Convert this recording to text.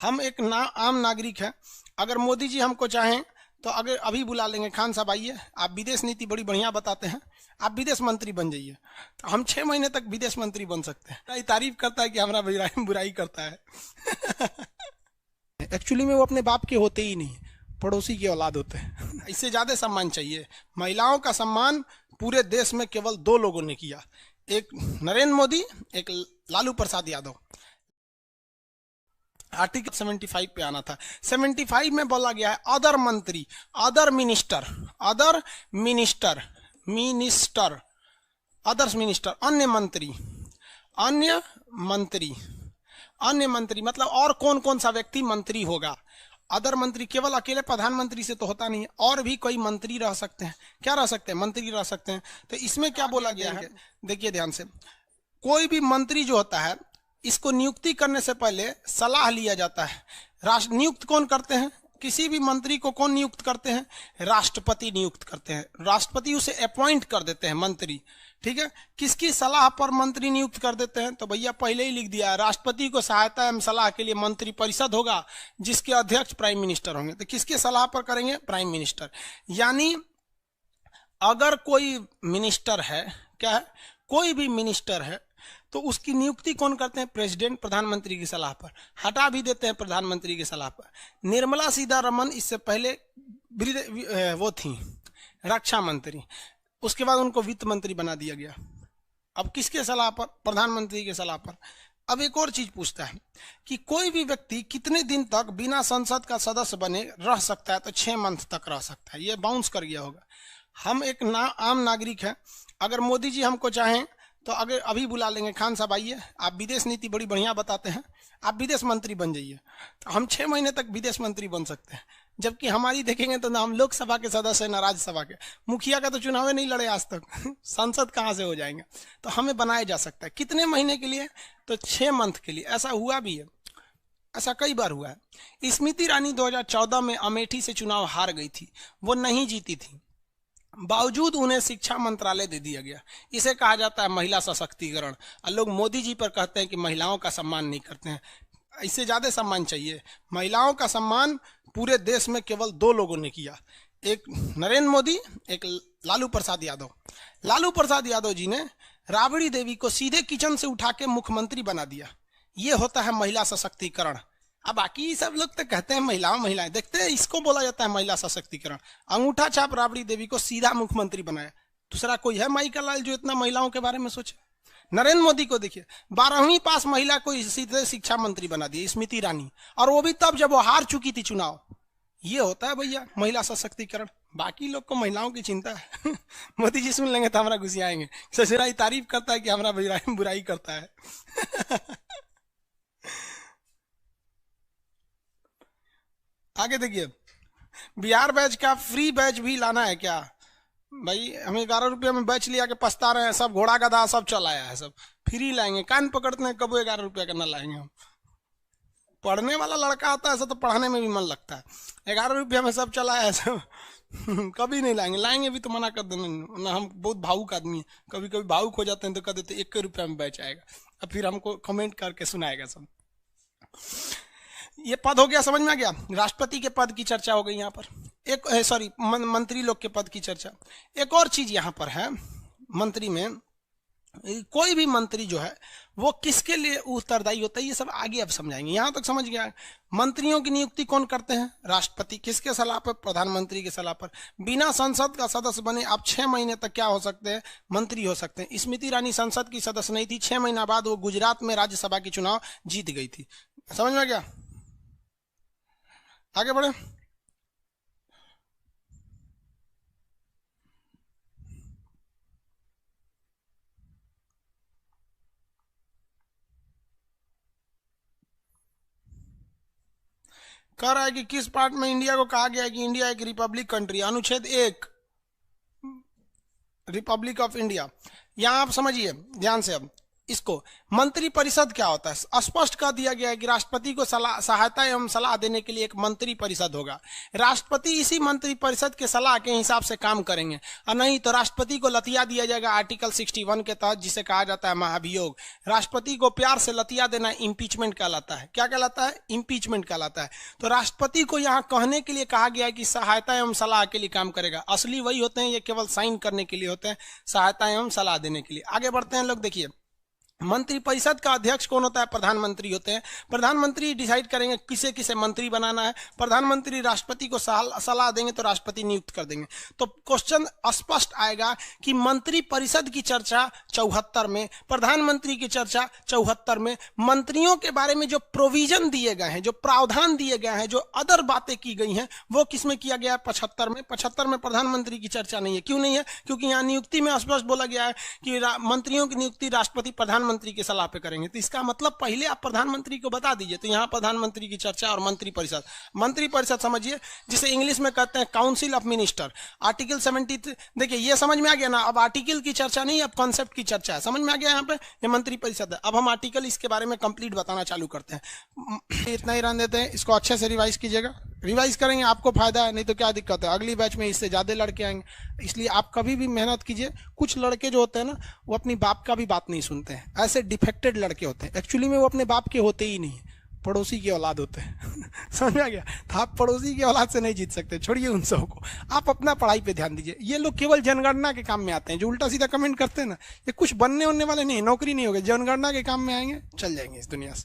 हम एक आम नागरिक हैं। अगर मोदी जी हमको चाहें तो अगर अभी बुला लेंगे, खान साहब आइए, आप विदेश नीति बड़ी बढ़िया बताते हैं, आप विदेश मंत्री बन जाइए, तो हम 6 महीने तक विदेश मंत्री बन सकते हैं। तारीफ करता है कि हमारा बुराई करता है। एक्चुअली में वो अपने बाप के होते ही नहीं, पड़ोसी की औलाद होते हैं। इससे ज्यादा सम्मान चाहिए। महिलाओं का सम्मान पूरे देश में केवल 2 लोगों ने किया, एक नरेंद्र मोदी, एक लालू प्रसाद यादव। आर्टिकल 75 पे आना था। 75 में बोला गया है अदर मंत्री, other minister, other minister, minister, others minister, अन्य मंत्री, अन्य मंत्री, अन्य मंत्री मतलब और कौन कौन सा व्यक्ति मंत्री होगा। अदर मंत्री केवल अकेले प्रधानमंत्री से तो होता नहीं है, और भी कोई मंत्री रह सकते हैं। क्या रह सकते हैं? मंत्री रह सकते हैं। तो इसमें क्या बोला गया है, देखिए ध्यान से, कोई भी मंत्री जो होता है इसको नियुक्ति करने से पहले सलाह लिया जाता है। राष्ट्र नियुक्त कौन करते हैं? किसी भी मंत्री को कौन नियुक्त करते हैं? राष्ट्रपति नियुक्त करते हैं। राष्ट्रपति उसे अपॉइंट कर देते हैं मंत्री, ठीक है। किसकी सलाह पर मंत्री नियुक्त कर देते हैं? तो भैया पहले ही लिख दिया है, राष्ट्रपति को सहायता एवं सलाह के लिए मंत्री परिषद होगा, जिसके अध्यक्ष प्राइम मिनिस्टर होंगे। तो किसके सलाह पर करेंगे? Prime minister. यानी अगर कोई मिनिस्टर है, क्या है, कोई भी मिनिस्टर है, तो उसकी नियुक्ति कौन करते हैं? प्रेसिडेंट, प्रधानमंत्री की सलाह पर। हटा भी देते हैं प्रधानमंत्री की सलाह पर। निर्मला सीतारमण इससे पहले वो थी रक्षा मंत्री, उसके बाद उनको वित्त मंत्री बना दिया गया। अब किसके सलाह पर? प्रधानमंत्री की सलाह पर। अब एक और चीज पूछता है कि कोई भी व्यक्ति कितने दिन तक बिना संसद का सदस्य बने रह सकता है? तो 6 मंथ तक रह सकता है। ये बाउंस कर गया होगा। हम एक आम नागरिक हैं। अगर मोदी जी हमको चाहें तो अगर अभी बुला लेंगे, खान साहब आइए, आप विदेश नीति बड़ी बढ़िया बताते हैं, आप विदेश मंत्री बन जाइए, तो हम 6 महीने तक विदेश मंत्री बन सकते हैं। जबकि हमारी देखेंगे तो ना हम लोकसभा के सदस्य, ना राज्यसभा के। मुखिया का तो चुनाव नहीं लड़े आज तक। संसद कहाँ से हो जाएंगे? तो हमें बनाया जा सकता है। कितने महीने के लिए? तो 6 मंथ के लिए। ऐसा हुआ भी है, ऐसा कई बार हुआ है। स्मृति ईरानी 2014 में अमेठी से चुनाव हार गई थी, वो नहीं जीती थी, बावजूद उन्हें शिक्षा मंत्रालय दे दिया गया। इसे कहा जाता है महिला सशक्तिकरण। और लोग मोदी जी पर कहते हैं कि महिलाओं का सम्मान नहीं करते हैं। इससे ज्यादा सम्मान चाहिए। महिलाओं का सम्मान पूरे देश में केवल 2 लोगों ने किया, एक नरेंद्र मोदी, एक लालू प्रसाद यादव। लालू प्रसाद यादव जी ने राबड़ी देवी को सीधे किचन से उठा के मुख्यमंत्री बना दिया। ये होता है महिला सशक्तिकरण। अब बाकी सब लोग तो कहते हैं महिलाएं, देखते हैं, इसको बोला जाता है महिला सशक्तिकरण। अंगूठा छाप राबड़ी देवी को सीधा मुख्यमंत्री बनाया। दूसरा कोई है माई का लाल जो इतना महिलाओं के बारे में सोचे? नरेंद्र मोदी को देखिए, 12वीं पास महिला को सीधे शिक्षा मंत्री बना दिया, स्मृति ईरानी, और वो भी तब जब वो हार चुकी थी चुनाव। ये होता है भैया महिला सशक्तिकरण। बाकी लोग को महिलाओं की चिंता है। मोदी जी सुन लेंगे तो हमारा गुस्साएंगे, ससुराई तारीफ करता है कि हमारा बुराई करता है। आगे देखिए, बिहार बैच का फ्री बैच भी लाना है क्या? भाई हम 11 रुपये में बैच लिया के पछता रहे हैं, सब घोड़ा गधा सब चल आया है, सब फ्री लाएंगे। कान पकड़ते हैं, कब 11 रुपये का ना लाएंगे हम। पढ़ने वाला लड़का आता है ऐसा तो पढ़ाने में भी मन लगता है। 11 रुपये में सब चला है सब। कभी नहीं लाएंगे, लाएंगे भी तो मना कर देना ना। हम बहुत भावुक आदमी है, कभी कभी भावुक हो जाते हैं तो कह देते 1 रुपया में बैच आएगा, और फिर हमको कमेंट करके सुनाएगा सब। ये पद हो गया, समझ में आ गया। राष्ट्रपति के पद की चर्चा हो गई यहाँ पर। एक सॉरी मंत्री लोग के पद की चर्चा। एक और चीज यहाँ पर है, मंत्री में कोई भी मंत्री जो है वो किसके लिए उत्तरदायी होता है, ये सब आगे अब समझाएंगे। यहां तक समझ गया। मंत्रियों की नियुक्ति कौन करते हैं? राष्ट्रपति। किसके सलाह पर? प्रधानमंत्री की सलाह पर। बिना संसद का सदस्य बने आप 6 महीने तक क्या हो सकते हैं? मंत्री हो सकते हैं। स्मृति ईरानी संसद की सदस्य नहीं थी, 6 महीना बाद वो गुजरात में राज्यसभा की चुनाव जीत गई थी। समझ में आ गया? आगे बढ़े। कह रहा है कि किस पार्ट में इंडिया को कहा गया है कि इंडिया एक रिपब्लिक कंट्री? अनुच्छेद 1, रिपब्लिक ऑफ इंडिया। यहां आप समझिए ध्यान से। अब इसको मंत्री परिषद क्या होता है, स्पष्ट कर दिया गया है कि राष्ट्रपति को सहायता एवं सलाह देने के लिए एक मंत्री परिषद होगा। राष्ट्रपति इसी मंत्री परिषद के सलाह के हिसाब से काम करेंगे, और नहीं तो राष्ट्रपति को लतिया दिया जाएगा आर्टिकल 61 के तहत, जिसे कहा जाता है महाभियोग। राष्ट्रपति को प्यार से लतिया देना इम्पीचमेंट कहलाता है। क्या कहलाता है? इम्पीचमेंट कहलाता है। तो राष्ट्रपति को यहाँ कहने के लिए कहा गया है कि सहायता एवं सलाह के लिए काम करेगा। असली वही होते हैं, ये केवल साइन करने के लिए होते हैं, सहायता एवं सलाह देने के लिए। आगे बढ़ते हैं लोग। देखिए मंत्रिपरिषद का अध्यक्ष कौन होता है? प्रधानमंत्री होते हैं। प्रधानमंत्री डिसाइड करेंगे किसे किसे मंत्री बनाना है। प्रधानमंत्री राष्ट्रपति को सलाह देंगे तो राष्ट्रपति नियुक्त कर देंगे। तो क्वेश्चन स्पष्ट आएगा कि मंत्रिपरिषद की चर्चा 74 में, प्रधानमंत्री की चर्चा 74 में, मंत्रियों के बारे में जो प्रोविजन दिए गए हैं, जो प्रावधान दिए गए हैं, जो अदर बातें की गई हैं, वो किसमें किया गया है? 75 में। 75 में प्रधानमंत्री की चर्चा नहीं है। क्यों नहीं है? क्योंकि यहाँ नियुक्ति में स्पष्ट बोला गया है कि मंत्रियों की नियुक्ति राष्ट्रपति प्रधानमंत्री की सलाह पे करेंगे। तो इसका मतलब पहले आप प्रधानमंत्री को बता दीजिए। तो यहाँ प्रधानमंत्री की चर्चा और मंत्रिपरिषद। मंत्रिपरिषद समझिए, जिसे इंग्लिश में कहते हैं काउंसिल ऑफ मिनिस्टर। आर्टिकल 73, देखिए ये समझ में आ गया ना। अब आर्टिकल की चर्चा नहीं, अब कॉन्सेप्ट की चर्चा है। समझ में आ गया यहाँ पे, ये मंत्रिपरिषद है। अब हम आर्टिकल इसके बारे में कंप्लीट बताना चालू करते हैं। इतना ही रहने देते हैं, इसको अच्छे से रिवाइज कीजिएगा। रिवाइज करेंगे आपको फायदा है, नहीं तो क्या दिक्कत है, अगली बैच में इससे ज्यादा लड़के आएंगे। इसलिए आप कभी भी मेहनत कीजिए। कुछ लड़के जो होते हैं ना, वो अपनी बाप का भी बात नहीं सुनते हैं। ऐसे डिफेक्टेड लड़के होते हैं। एक्चुअली में वो अपने बाप के होते ही नहीं, पड़ोसी की औलाद होते हैं। समझ में आ गया? तो आप पड़ोसी की औलाद से नहीं जीत सकते, छोड़िए उन सबको। आप अपना पढ़ाई पे ध्यान दीजिए। ये लोग केवल जनगणना के काम में आते हैं, जो उल्टा सीधा कमेंट करते हैं ना, ये कुछ बनने होने वाले नहीं, नौकरी नहीं होगी, जनगणना के काम में आएंगे, चल जाएंगे इस दुनिया से।